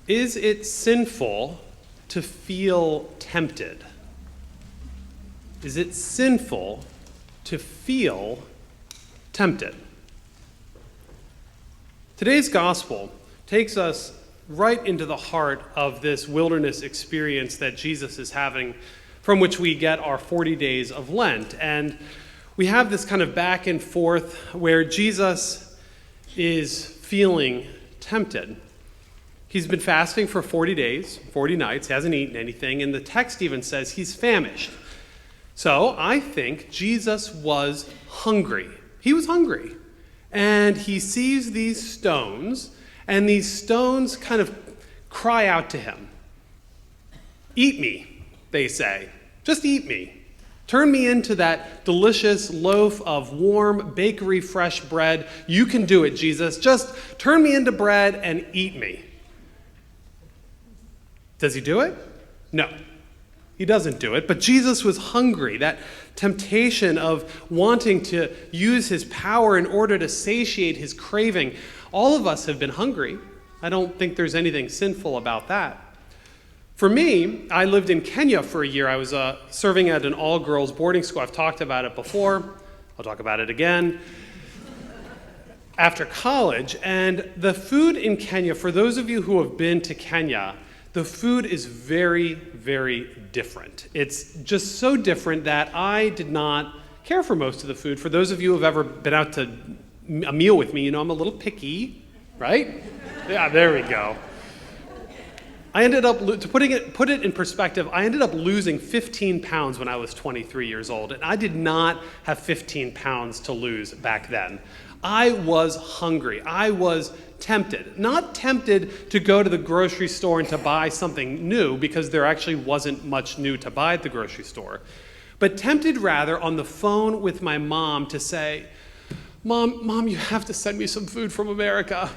Is it sinful to feel tempted? Is it sinful to feel tempted? Today's gospel takes us right into the heart of this wilderness experience that Jesus is having, from which we get our 40 days of Lent. And we have this kind of back and forth where Jesus is feeling tempted. He's been fasting for 40 days, 40 nights, hasn't eaten anything, and the text even says he's famished. So I think Jesus was hungry. He was hungry. And he sees these stones, and these stones kind of cry out to him. Eat me, they say. Just eat me. Turn me into that delicious loaf of warm bakery fresh bread. You can do it, Jesus. Just turn me into bread and eat me. Does he do it? No, he doesn't do it. But Jesus was hungry. That temptation of wanting to use his power in order to satiate his craving. All of us have been hungry. I don't think there's anything sinful about that. For me, I lived in Kenya for a year. I was serving at an all-girls boarding school. I've talked about it before. I'll talk about it again. After college, and the food in Kenya, for those of you who have been to Kenya, the food is very, very different. It's just so different that I did not care for most of the food. For those of you who have ever been out to a meal with me, you know I'm a little picky, right? Yeah, there we go. I ended up, to put it in perspective, I ended up losing 15 pounds when I was 23 years old, and I did not have 15 pounds to lose back then. I was hungry. I was tempted. Not tempted to go to the grocery store and to buy something new, because there actually wasn't much new to buy at the grocery store, but tempted rather on the phone with my mom to say, Mom, you have to send me some food from America.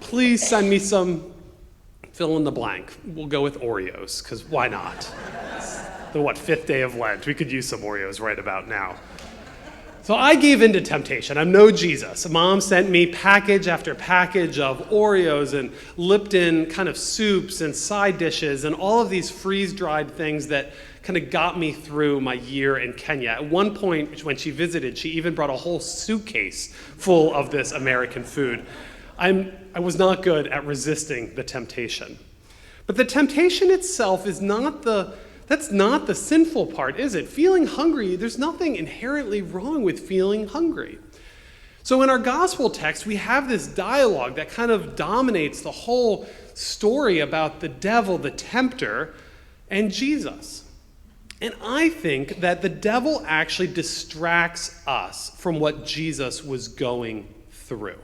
Please send me some fill in the blank. We'll go with Oreos, because why not? It's the fifth day of Lent. We could use some Oreos right about now. So I gave in to temptation. I'm no Jesus. Mom sent me package after package of Oreos and Lipton kind of soups and side dishes and all of these freeze-dried things that kind of got me through my year in Kenya. At one point, when she visited, she even brought a whole suitcase full of this American food. I was not good at resisting the temptation. But the temptation itself is that's not the sinful part, is it? Feeling hungry, there's nothing inherently wrong with feeling hungry. So in our gospel text, we have this dialogue that kind of dominates the whole story about the devil, the tempter, and Jesus. And I think that the devil actually distracts us from what Jesus was going through.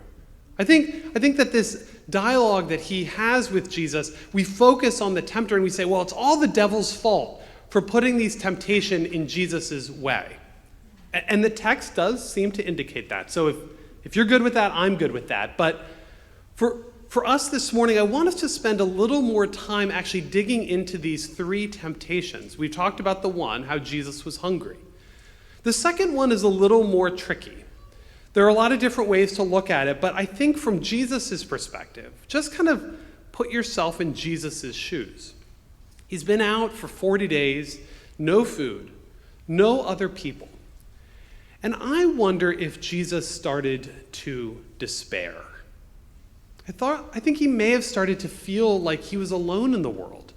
I think that this dialogue that he has with Jesus, we focus on the tempter and we say, well, it's all the devil's fault for putting these temptation in Jesus' way. And the text does seem to indicate that. So if you're good with that, I'm good with that. But for us this morning, I want us to spend a little more time actually digging into these three temptations. We've talked about the one, how Jesus was hungry. The second one is a little more tricky. There are a lot of different ways to look at it, but I think from Jesus' perspective, just kind of put yourself in Jesus' shoes. He's been out for 40 days, no food, no other people. And I wonder if Jesus started to despair. I think he may have started to feel like he was alone in the world,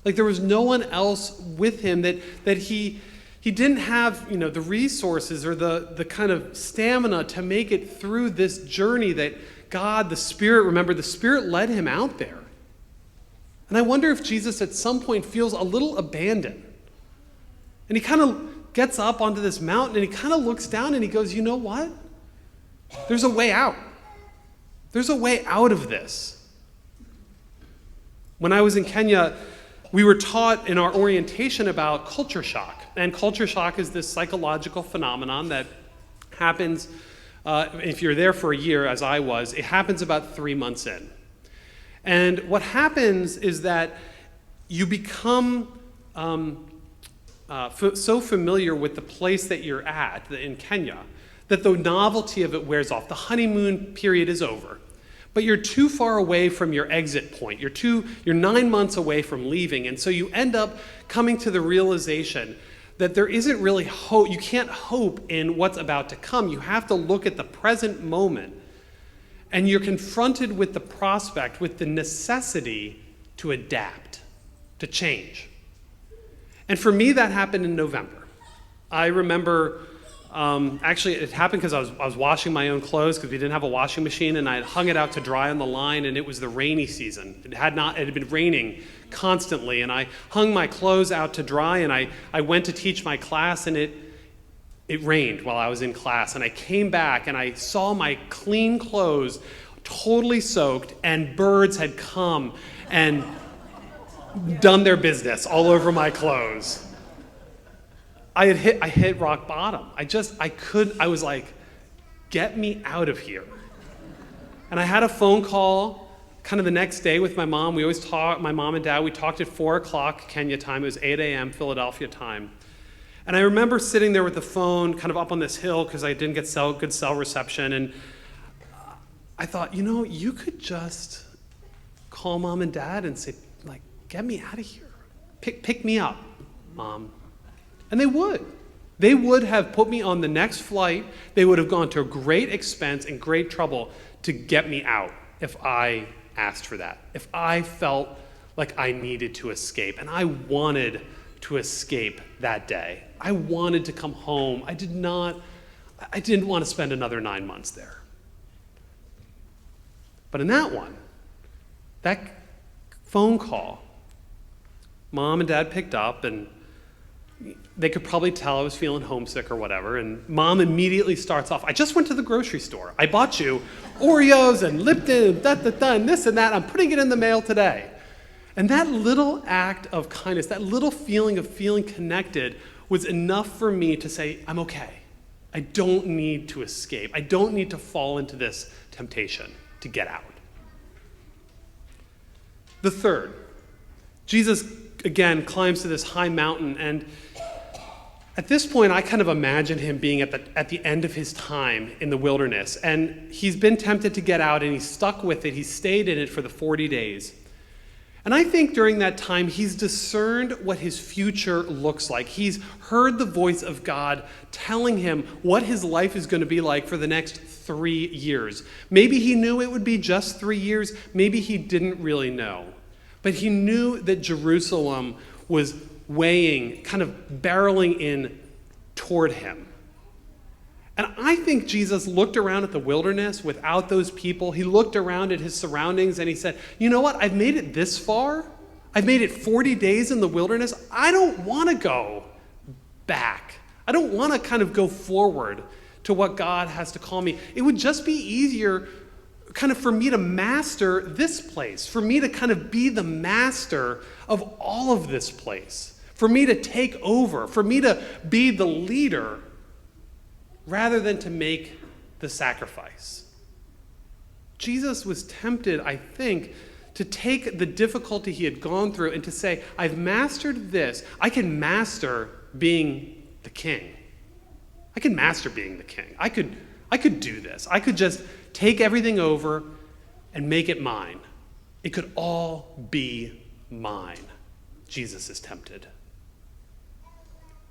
like there was no one else with him, that he didn't have, the resources or the kind of stamina to make it through this journey that God, the Spirit led him out there. And I wonder if Jesus at some point feels a little abandoned. And he kind of gets up onto this mountain and he kind of looks down and he goes, you know what? There's a way out. There's a way out of this. When I was in Kenya, we were taught in our orientation about culture shock. And culture shock is this psychological phenomenon that happens, if you're there for a year, as I was, it happens about 3 months in. And what happens is that you become so familiar with the place that you're at in Kenya that the novelty of it wears off. The honeymoon period is over. but you're too far away from your exit point. You're 9 months away from leaving. And so you end up coming to the realization that there isn't really hope. You can't hope in what's about to come. You have to look at the present moment. And you're confronted with the prospect, with the necessity to adapt, to change. And for me, that happened in November. I remember, actually it happened because I was washing my own clothes because we didn't have a washing machine, and I had hung it out to dry on the line, and it was the rainy season. It had been raining constantly, and I hung my clothes out to dry, and I went to teach my class, and it rained while I was in class, and I came back and I saw my clean clothes totally soaked, and birds had come and done their business all over my clothes. I hit rock bottom. I was like, get me out of here. And I had a phone call kind of the next day with my mom. We always talk, my mom and dad, we talked at 4 o'clock Kenya time. It was 8 a.m. Philadelphia time. And I remember sitting there with the phone kind of up on this hill because I didn't get good cell reception. And I thought, you could just call mom and dad and say, like, get me out of here. Pick me up, Mom. And they would. They would have put me on the next flight. They would have gone to great expense and great trouble to get me out if I asked for that, if I felt like I needed to escape. And I wanted to escape that day. I wanted to come home. I didn't want to spend another 9 months there. But in that phone call, Mom and Dad picked up, and they could probably tell I was feeling homesick or whatever, and Mom immediately starts off, I just went to the grocery store. I bought you Oreos and Lipton, and this and that. I'm putting it in the mail today. And that little act of kindness, that little feeling of feeling connected was enough for me to say, I'm okay. I don't need to escape. I don't need to fall into this temptation to get out. The third, Jesus, again, climbs to this high mountain, and at this point, I kind of imagine him being at the end of his time in the wilderness, and he's been tempted to get out, and he's stuck with it. He stayed in it for the 40 days. And I think during that time, he's discerned what his future looks like. He's heard the voice of God telling him what his life is going to be like for the next 3 years. Maybe he knew it would be just 3 years. Maybe he didn't really know. But he knew that Jerusalem was weighing, kind of barreling in toward him. And I think Jesus looked around at the wilderness without those people. He looked around at his surroundings and he said, you know what? I've made it this far. I've made it 40 days in the wilderness. I don't want to go back. I don't want to kind of go forward to what God has to call me. It would just be easier kind of for me to master this place, for me to kind of be the master of all of this place, for me to take over, for me to be the leader, rather than to make the sacrifice. Jesus was tempted, I think, to take the difficulty he had gone through and to say, I've mastered this. I can master being the king. I can master being the king. I could do this. I could just take everything over and make it mine. It could all be mine. Jesus is tempted.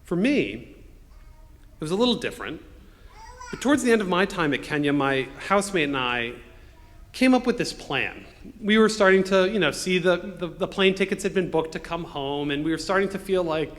For me, it was a little different. But towards the end of my time at Kenya, my housemate and I came up with this plan. We were starting to, see the plane tickets had been booked to come home, and we were starting to feel like,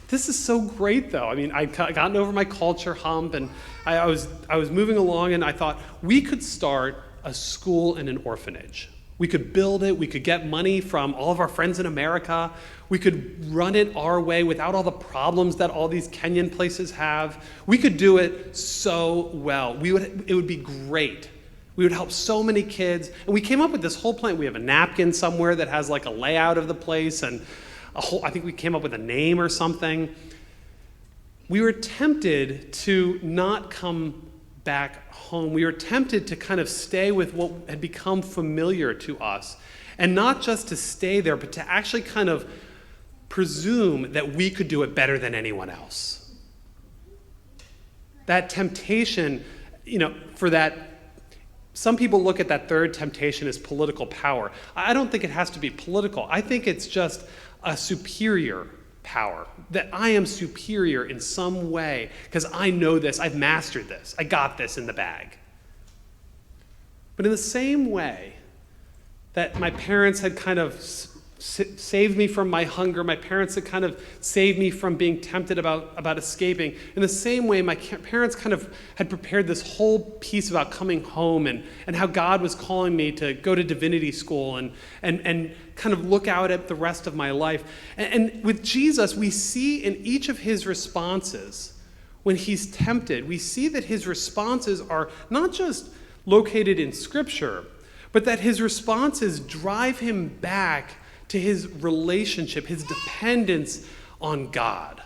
this is so great, though. I mean, I'd gotten over my culture hump, and I was moving along, and I thought we could start a school and an orphanage. We could build it. We could get money from all of our friends in America. We could run it our way without all the problems that all these Kenyan places have. We could do it so well. It would be great. We would help so many kids. And we came up with this whole plan. We have a napkin somewhere that has like a layout of the place, and I think we came up with a name or something. We were tempted to not come back home. We were tempted to kind of stay with what had become familiar to us, and not just to stay there, but to actually kind of presume that we could do it better than anyone else. That temptation, for that some people look at that third temptation as political power. I don't think it has to be political. I think it's just a superior power, that I am superior in some way because I know this, I've mastered this, I got this in the bag. But in the same way that my parents had kind of saved me from my hunger, my parents had kind of saved me from being tempted about escaping, in the same way my parents kind of had prepared this whole piece about coming home and how God was calling me to go to divinity school and kind of look out at the rest of my life. And with Jesus, we see in each of his responses, when he's tempted, we see that his responses are not just located in Scripture, but that his responses drive him back to his relationship, his dependence on God.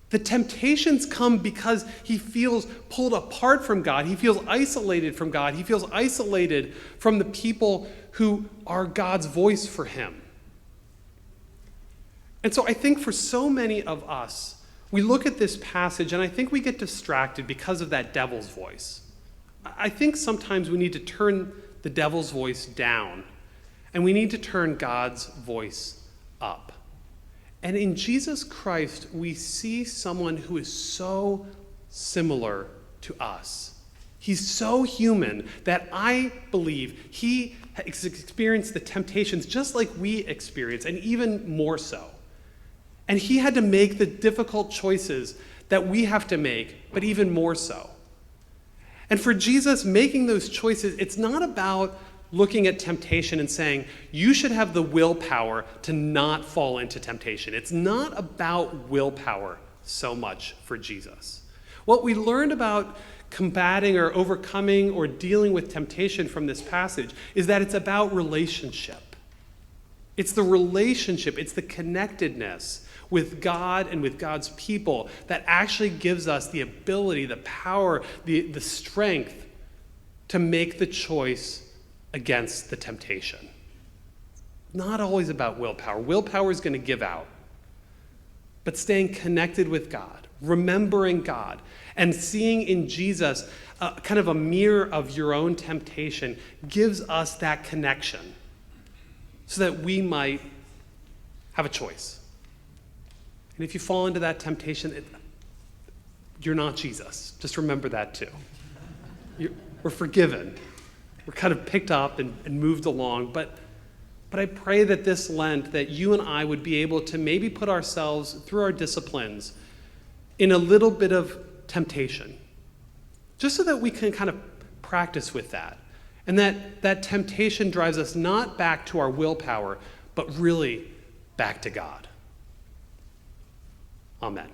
The temptations come because he feels pulled apart from God. He feels isolated from God. He feels isolated from the people who are God's voice for him. And so I think for so many of us, we look at this passage and I think we get distracted because of that devil's voice. I think sometimes we need to turn the devil's voice down and we need to turn God's voice up. And in Jesus Christ, we see someone who is so similar to us. He's so human that I believe he has experienced the temptations just like we experience, and even more so. And he had to make the difficult choices that we have to make, but even more so. And for Jesus, making those choices, it's not about looking at temptation and saying, you should have the willpower to not fall into temptation. It's not about willpower so much for Jesus. What we learned about combating or overcoming or dealing with temptation from this passage is that it's about relationship. It's the relationship, it's the connectedness with God and with God's people that actually gives us the ability, the power, the strength to make the choice against the temptation. Not always about willpower. Willpower is going to give out. But staying connected with God, remembering God, and seeing in Jesus kind of a mirror of your own temptation gives us that connection so that we might have a choice. And if you fall into that temptation, you're not Jesus. Just remember that too. We're forgiven. We're kind of picked up and moved along. But I pray that this Lent, that you and I would be able to maybe put ourselves, through our disciplines, in a little bit of temptation. Just so that we can kind of practice with that. And that temptation drives us not back to our willpower, but really back to God. Amen.